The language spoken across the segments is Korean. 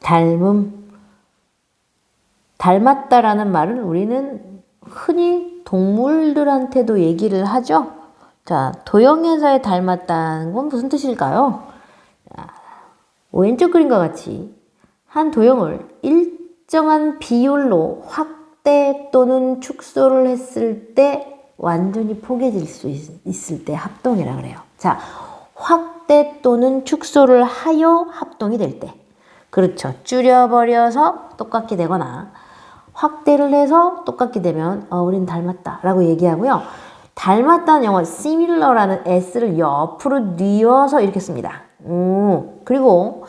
닮음, 닮았다라는 말은 우리는 흔히 동물들한테도 얘기를 하죠. 자, 도형에서의 닮았다는 건 무슨 뜻일까요? 자, 왼쪽 그림과 같이 한 도형을 일정한 비율로 확대 또는 축소를 했을 때 완전히 포개질 수 있을 때 합동이라 그래요. 자, 확대 또는 축소를 하여 합동이 될 때. 그렇죠. 줄여버려서 똑같게 되거나 확대를 해서 똑같게 되면 우린 닮았다 라고 얘기하고요. 닮았다는 영어 similar라는 s를 옆으로 뉘어서 이렇게 씁니다. 그리고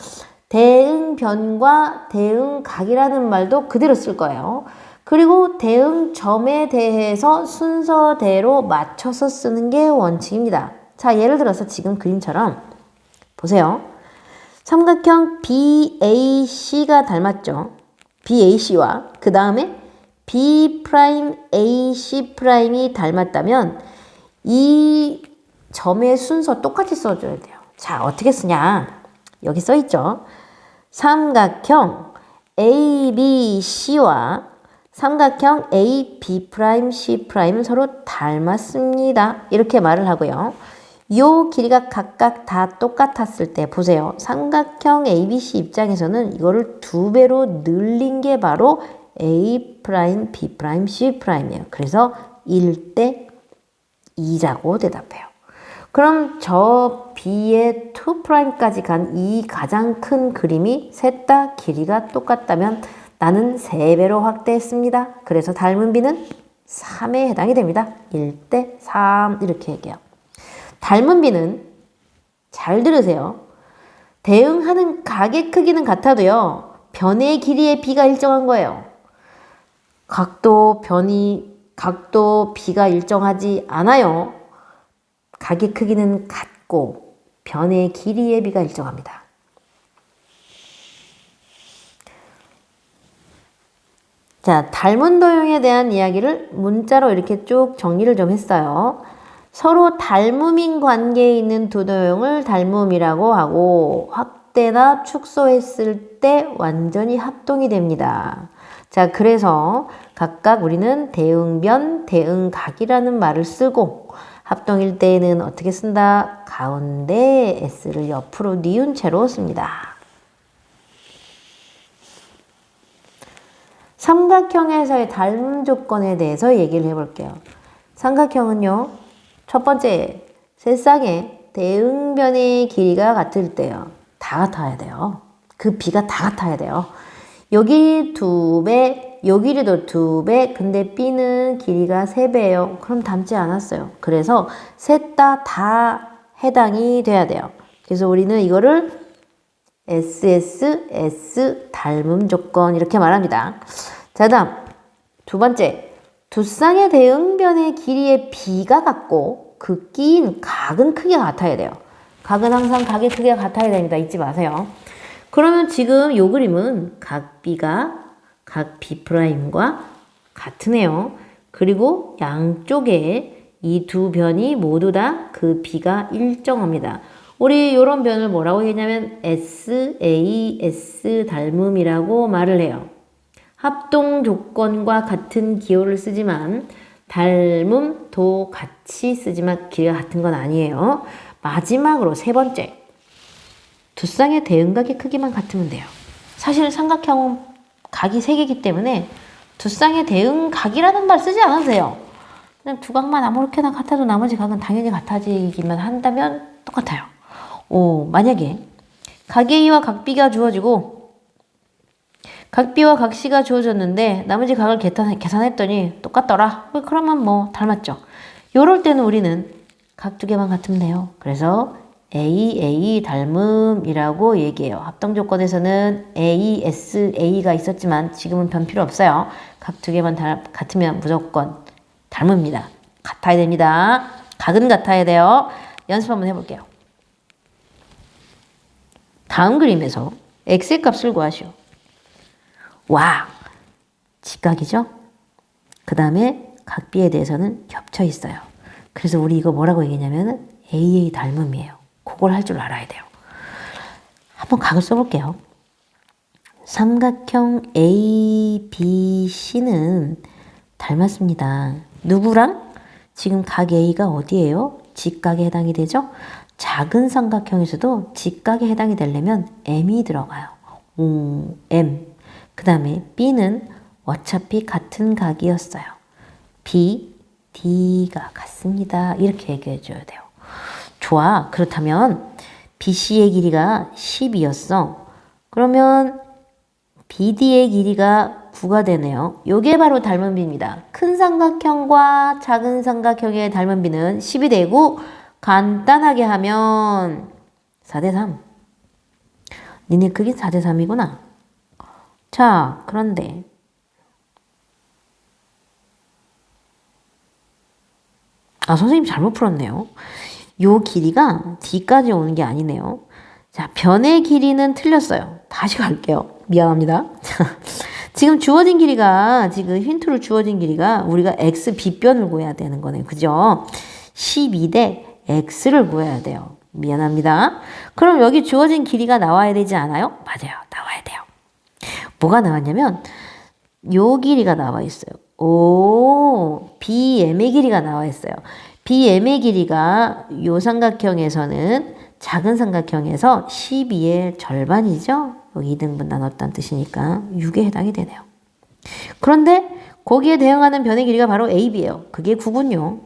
대응변과 대응각이라는 말도 그대로 쓸 거예요. 그리고 대응점에 대해서 순서대로 맞춰서 쓰는 게 원칙입니다. 자, 예를 들어서 지금 그림처럼 보세요. 삼각형 BAC가 닮았죠. BAC와 그 다음에 B'AC'이 닮았다면 이 점의 순서 똑같이 써줘야 돼요. 자, 어떻게 쓰냐? 여기 써있죠. 삼각형 ABC와 삼각형 AB'C'은 서로 닮았습니다. 이렇게 말을 하고요. 요 길이가 각각 다 똑같았을 때 보세요. 삼각형 ABC 입장에서는 이거를 2배로 늘린 게 바로 A', B', C'이에요. 그래서 1대 2자고 대답해요. 그럼 저 B의 2'까지 간 이 가장 큰 그림이 셋 다 길이가 똑같다면 나는 3배로 확대했습니다. 그래서 닮은 B는 3에 해당이 됩니다. 1대 3 이렇게 얘기해요. 닮은 B는 잘 들으세요. 대응하는 각의 크기는 같아도요. 변의 길이의 B가 일정한 거예요. 각도 B가 일정하지 않아요. 각의 크기는 같고 변의 길이의 B가 일정합니다. 자, 닮은 도형에 대한 이야기를 문자로 이렇게 쭉 정리를 좀 했어요. 서로 닮음인 관계에 있는 두 도형을 닮음이라고 하고 확대나 축소했을 때 완전히 합동이 됩니다. 자, 그래서 각각 우리는 대응변, 대응각이라는 말을 쓰고 합동일 때에는 어떻게 쓴다? 가운데 S를 옆으로 뉘은 채로 씁니다. 삼각형에서의 닮음 조건에 대해서 얘기를 해볼게요. 삼각형은요. 첫 번째, 세 쌍의 대응변의 길이가 같을 때요. 다 같아야 돼요. 그 B가 다 같아야 돼요. 여기 2배, 요 길이도 2배, 근데 B는 길이가 3배예요. 그럼 닮지 않았어요. 그래서 셋 다 해당이 돼야 돼요. 그래서 우리는 이거를 S 닮음 조건 이렇게 말합니다. 자, 다음 두 번째, 두 쌍의 대응변의 길이의 B가 같고 그 끼인 각은 크기가 같아야 돼요. 각은 항상 각의 크기가 같아야 됩니다. 잊지 마세요. 그러면 지금 이 그림은 각 B가 각 B'과 같으네요. 그리고 양쪽에 이 두 변이 모두 다 그 B가 일정합니다. 우리 이런 변을 뭐라고 했냐면 SAS 닮음이라고 말을 해요. 합동 조건과 같은 기호를 쓰지만 닮음도 같이 쓰지만 길이가 같은 건 아니에요. 마지막으로 세 번째, 두 쌍의 대응각의 크기만 같으면 돼요. 사실 삼각형은 각이 3개이기 때문에 두 쌍의 대응각이라는 말 쓰지 않아도 돼요. 그냥 두 각만 아무렇게나 같아도 나머지 각은 당연히 같아지기만 한다면 똑같아요. 만약에 각 A와 각 B가 주어지고 각 B와 각 C가 주어졌는데 나머지 각을 계산했더니 똑같더라. 그러면 뭐 닮았죠. 요럴 때는 우리는 각 2개만 같으면 돼요. 그래서 A 닮음이라고 얘기해요. 합동 조건에서는 ASA가 있었지만 지금은 변 필요 없어요. 각 2개만 같으면 무조건 닮습니다. 같아야 됩니다. 각은 같아야 돼요. 연습 한번 해볼게요. 다음 그림에서 x의 값을 구하시오. 와, 직각이죠? 그 다음에 각 B에 대해서는 겹쳐 있어요. 그래서 우리 이거 뭐라고 얘기했냐면 AA 닮음이에요. 그걸 할 줄 알아야 돼요. 한번 각을 써볼게요. 삼각형 ABC는 닮았습니다. 누구랑? 지금 각 A가 어디예요? 직각에 해당이 되죠? 작은 삼각형에서도 직각에 해당이 되려면 M이 들어가요. M. 그 다음에 B는 어차피 같은 각이었어요. B, D가 같습니다. 이렇게 얘기해 줘야 돼요. 좋아. 그렇다면 BC의 길이가 10이었어. 그러면 BD의 길이가 9가 되네요. 요게 바로 닮은 비입니다. 큰 삼각형과 작은 삼각형의 닮은 비는 10이 되고 간단하게 하면 4대 3. 니네 크기 4대 3이구나. 자, 그런데 선생님 잘못 풀었네요. 요 길이가 D까지 오는 게 아니네요. 자, 변의 길이는 틀렸어요. 다시 갈게요. 미안합니다. 지금 주어진 길이가, 지금 힌트로 주어진 길이가 우리가 x 빗변을 구해야 되는 거네요. 그죠? 12대 x를 구해야 돼요. 미안합니다. 그럼 여기 주어진 길이가 나와야 되지 않아요? 맞아요. 나와야 돼요. 뭐가 나왔냐면 요 길이가 나와 있어요. BM의 길이가 나와 있어요. BM의 길이가 요 삼각형에서는 작은 삼각형에서 12의 절반이죠. 여기 2등분 나눴다는 뜻이니까 6에 해당이 되네요. 그런데 거기에 대응하는 변의 길이가 바로 AB예요. 그게 9군요.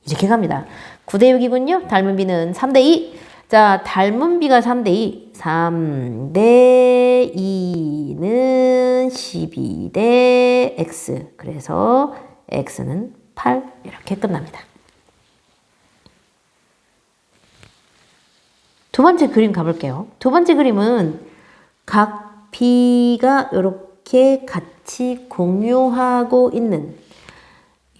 이렇게 갑니다. 9대 6이군요. 닮은 B는 3대 2. 자, 닮은 B가 3대 2. 3대 2는 12대 X. 그래서 X는 8. 이렇게 끝납니다. 두 번째 그림 가볼게요. 두 번째 그림은 각 B가 이렇게 같이 공유하고 있는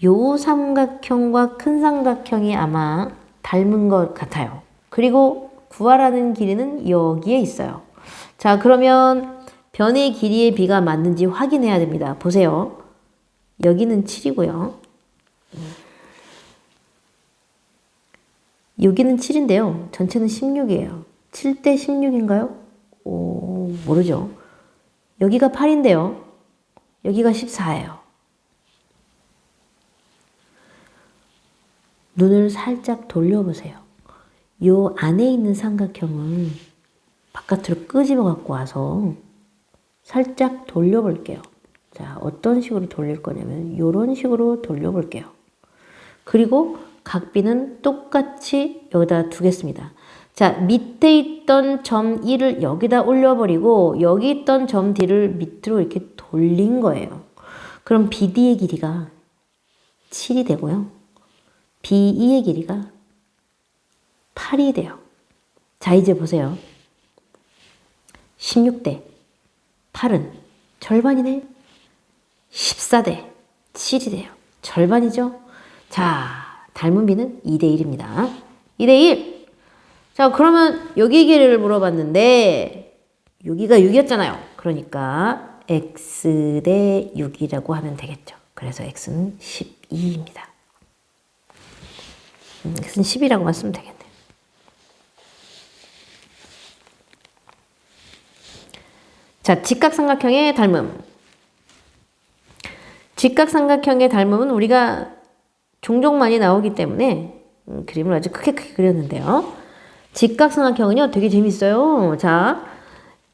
요 삼각형과 큰 삼각형이 아마 닮은 것 같아요. 그리고 구하라는 길이는 여기에 있어요. 자, 그러면 변의 길이의 B가 맞는지 확인해야 됩니다. 보세요. 여기는 7이고요. 여기는 7인데요. 전체는 16이에요. 7대 16인가요? 모르죠. 여기가 8인데요. 여기가 14예요. 눈을 살짝 돌려보세요. 요 안에 있는 삼각형을 바깥으로 끄집어 갖고 와서 살짝 돌려볼게요. 자, 어떤 식으로 돌릴 거냐면 이런 식으로 돌려볼게요. 그리고 각 B는 똑같이 여기다 두겠습니다. 자, 밑에 있던 점 1을 여기다 올려버리고 여기 있던 점 D를 밑으로 이렇게 돌린 거예요. 그럼 BD의 길이가 7이 되고요. BE의 길이가 8이 돼요. 자, 이제 보세요. 16대 8은 절반이네. 14대 7이 돼요. 절반이죠. 자, 닮은 B는 2대 1입니다. 2대 1. 자, 그러면 여기 길이를 물어봤는데 여기가 6이었잖아요. 그러니까 x 대 6이라고 하면 되겠죠. 그래서 x는 12입니다. x는 10이라고 쓰면 되겠네요. 자, 직각삼각형의 닮음. 직각삼각형의 닮음은 우리가 종종 많이 나오기 때문에 그림을 아주 크게 그렸는데요. 직각삼각형은요 되게 재밌어요. 자,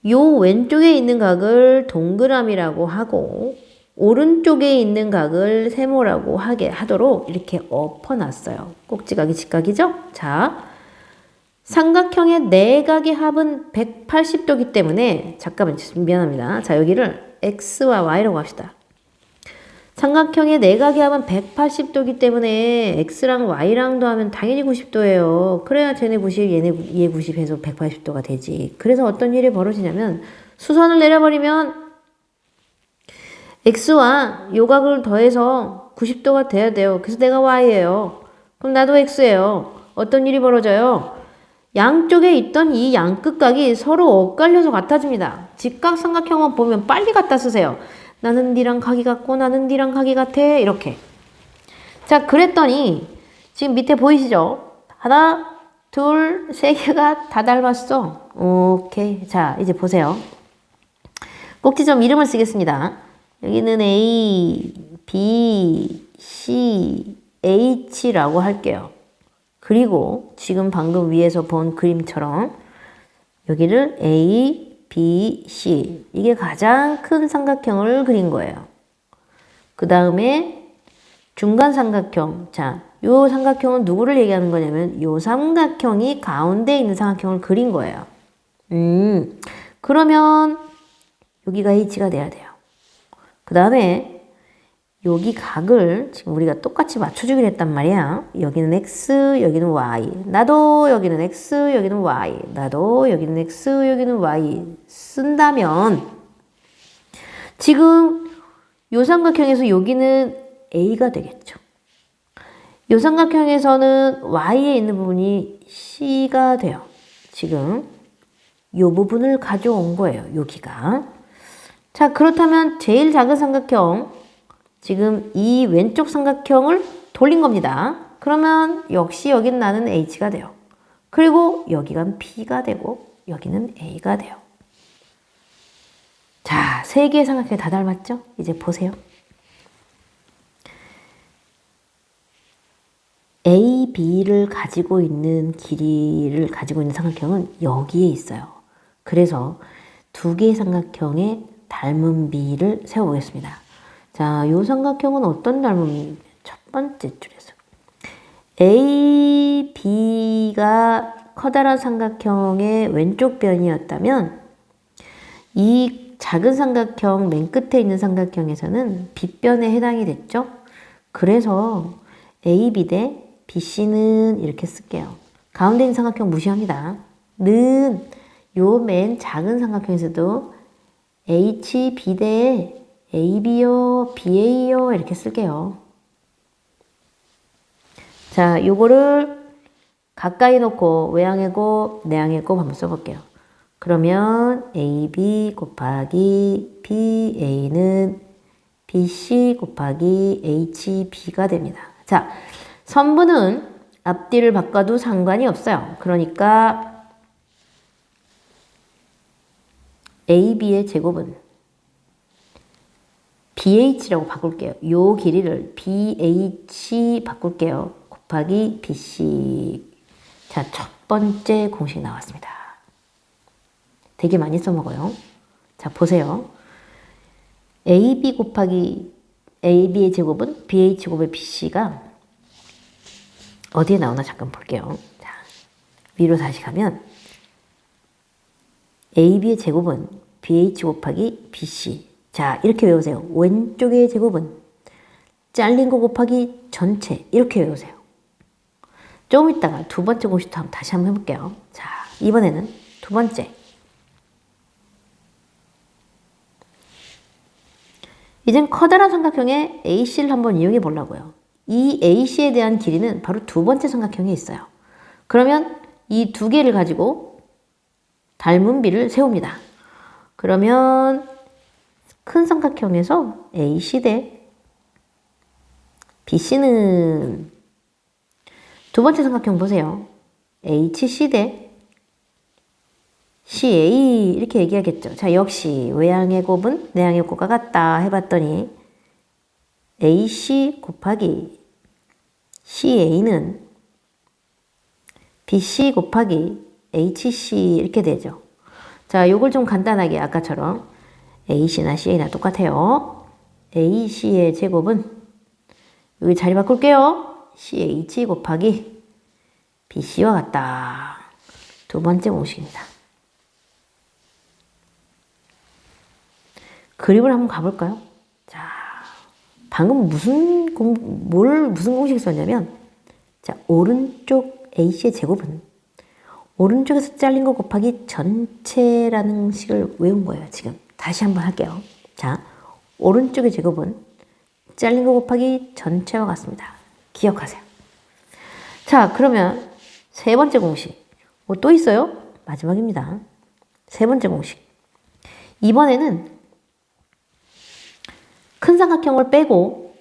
요 왼쪽에 있는 각을 동그라미라고 하고 오른쪽에 있는 각을 세모라고 하도록 이렇게 엎어놨어요. 꼭지각이 직각이죠? 자, 삼각형의 네 각의 합은 180도이기 때문에 잠깐만 미안합니다. 자, 여기를 x와 y라고 합시다. 삼각형의 네 각의 합은 180도이기 때문에 x랑 y랑 더하면 당연히 90도예요. 그래야 쟤네 90, 얘 90 해서 180도가 되지. 그래서 어떤 일이 벌어지냐면 수선을 내려버리면 x와 요 각을 더해서 90도가 돼야 돼요. 그래서 내가 y예요. 그럼 나도 x예요. 어떤 일이 벌어져요? 양쪽에 있던 이 양끝각이 서로 엇갈려서 같아집니다. 직각삼각형만 보면 빨리 갖다 쓰세요. 나는 니랑 각이 같고 나는 니랑 각이 같아. 이렇게. 자, 그랬더니 지금 밑에 보이시죠? 하나, 둘, 세 개가 다 닮았어. 오케이. 자, 이제 보세요. 꼭지점 이름을 쓰겠습니다. 여기는 A, B, C, H라고 할게요. 그리고 지금 방금 위에서 본 그림처럼 여기를 A, B, C 이게 가장 큰 삼각형을 그린 거예요. 그 다음에 중간 삼각형. 자, 요 삼각형은 누구를 얘기하는 거냐면 요 삼각형이 가운데 있는 삼각형을 그린 거예요. 그러면 여기가 H가 돼야 돼요. 그 다음에 여기 각을 지금 우리가 똑같이 맞춰주기로 했단 말이야. 여기는 X, 여기는 Y. 나도 여기는 X, 여기는 Y. 나도 여기는 X, 여기는 Y. 쓴다면 지금 요 삼각형에서 여기는 A가 되겠죠. 요 삼각형에서는 Y에 있는 부분이 C가 돼요. 지금 요 부분을 가져온 거예요. 여기가. 자, 그렇다면 제일 작은 삼각형, 지금 이 왼쪽 삼각형을 돌린 겁니다. 그러면 역시 여긴 나는 H가 돼요. 그리고 여기가 B가 되고 여기는 A가 돼요. 자, 세 개의 삼각형이 다 닮았죠? 이제 보세요. A, B를 가지고 있는 길이를 가지고 있는 삼각형은 여기에 있어요. 그래서 두 개의 삼각형의 닮은 비를 세워보겠습니다. 자, 이 삼각형은 어떤 닮은 비? 첫 번째 줄에서 A, B가 커다란 삼각형의 왼쪽 변이었다면 이 작은 삼각형 맨 끝에 있는 삼각형에서는 B변에 해당이 됐죠. 그래서 AB 대 BC는 이렇게 쓸게요. 가운데 있는 삼각형 무시합니다. 는 요 맨 작은 삼각형에서도 HB 대 AB요, BA요 이렇게 쓸게요. 자, 요거를 가까이 놓고 외항해고 내항해고 한번 써볼게요. 그러면 AB 곱하기 BA는 BC 곱하기 HB가 됩니다. 자, 선분은 앞뒤를 바꿔도 상관이 없어요. 그러니까 AB의 제곱은 BH라고 바꿀게요. 요 길이를 BH 바꿀게요. 곱하기 BC. 자, 첫 번째 공식 나왔습니다. 되게 많이 써먹어요. 자, 보세요. AB 곱하기 AB의 제곱은 BH 곱의 BC가 어디에 나오나 잠깐 볼게요. 자, 위로 다시 가면 AB의 제곱은 BH 곱하기 BC. 자, 이렇게 외우세요. 왼쪽의 제곱은 잘린 거 곱하기 전체. 이렇게 외우세요. 조금 있다가 두 번째 공식도 다시 한번 해볼게요. 자, 이번에는 두 번째. 이젠 커다란 삼각형의 AC를 한번 이용해 보려고요. 이 AC에 대한 길이는 바로 두 번째 삼각형에 있어요. 그러면 이 두 개를 가지고 닮은 비를 세웁니다. 그러면 큰 삼각형에서 AC 대 BC는 두 번째 삼각형 보세요. HC 대 CA 이렇게 얘기하겠죠. 자, 역시 외항의 곱은 내항의 곱과 같다 해봤더니 AC 곱하기 CA는 BC 곱하기 HC 이렇게 되죠. 자, 요걸 좀 간단하게 아까처럼 AC나 CA나 똑같아요. AC의 제곱은 여기 자리 바꿀게요. CH 곱하기 BC와 같다. 두 번째 공식입니다. 그림을 한번 가볼까요? 자, 방금 무슨 공식 썼냐면, 자, 오른쪽 AC의 제곱은 오른쪽에서 잘린 거 곱하기 전체라는 식을 외운 거예요, 지금. 다시 한번 할게요. 자, 오른쪽의 제곱은 잘린 거 곱하기 전체와 같습니다. 기억하세요. 자, 그러면 세 번째 공식. 뭐 또 있어요? 마지막입니다. 세 번째 공식. 이번에는 큰 삼각형을 빼고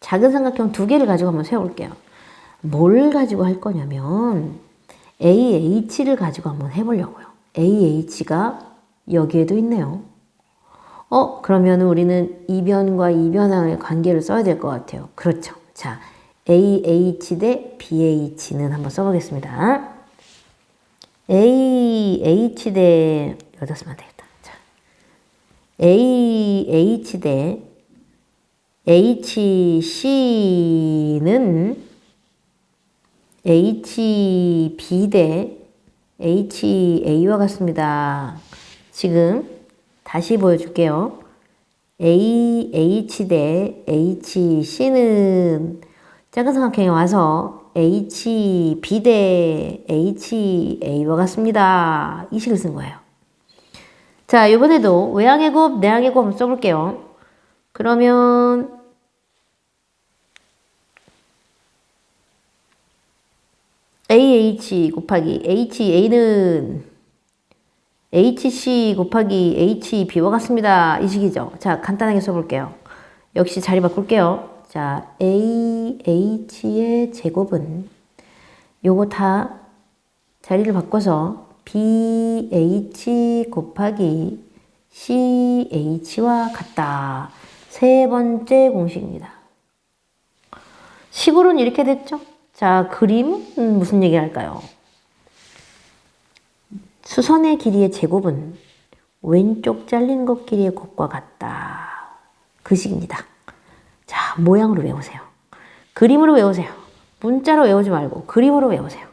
작은 삼각형 두 개를 가지고 한번 세워볼게요. 뭘 가지고 할 거냐면 AH를 가지고 한번 해보려고요. AH가 여기에도 있네요. 그러면 우리는 이변과 이변항의 관계를 써야 될 것 같아요. 그렇죠. 자, AH 대 BH는 한번 써보겠습니다. AH 대, 여기다 쓰면 되겠다. 자, AH 대 HC는 HB 대 HA와 같습니다. 지금 다시 보여줄게요. AH 대 HC는 작은 삼각형에 와서 HB 대 HA와 같습니다. 이 식을 쓴 거예요. 자, 이번에도 외항의 곱, 내항의 곱 한번 써볼게요. 그러면 AH 곱하기 HA는 HC 곱하기 HB와 같습니다. 이 식이죠. 자, 간단하게 써볼게요. 역시 자리 바꿀게요. 자, AH의 제곱은 요거 다 자리를 바꿔서 BH 곱하기 CH와 같다. 세 번째 공식입니다. 식으로는 이렇게 됐죠? 자, 그림은 무슨 얘기 할까요? 수선의 길이의 제곱은 왼쪽 잘린 것 길이의 곱과 같다. 그 식입니다. 자, 모양으로 외우세요. 그림으로 외우세요. 문자로 외우지 말고 그림으로 외우세요.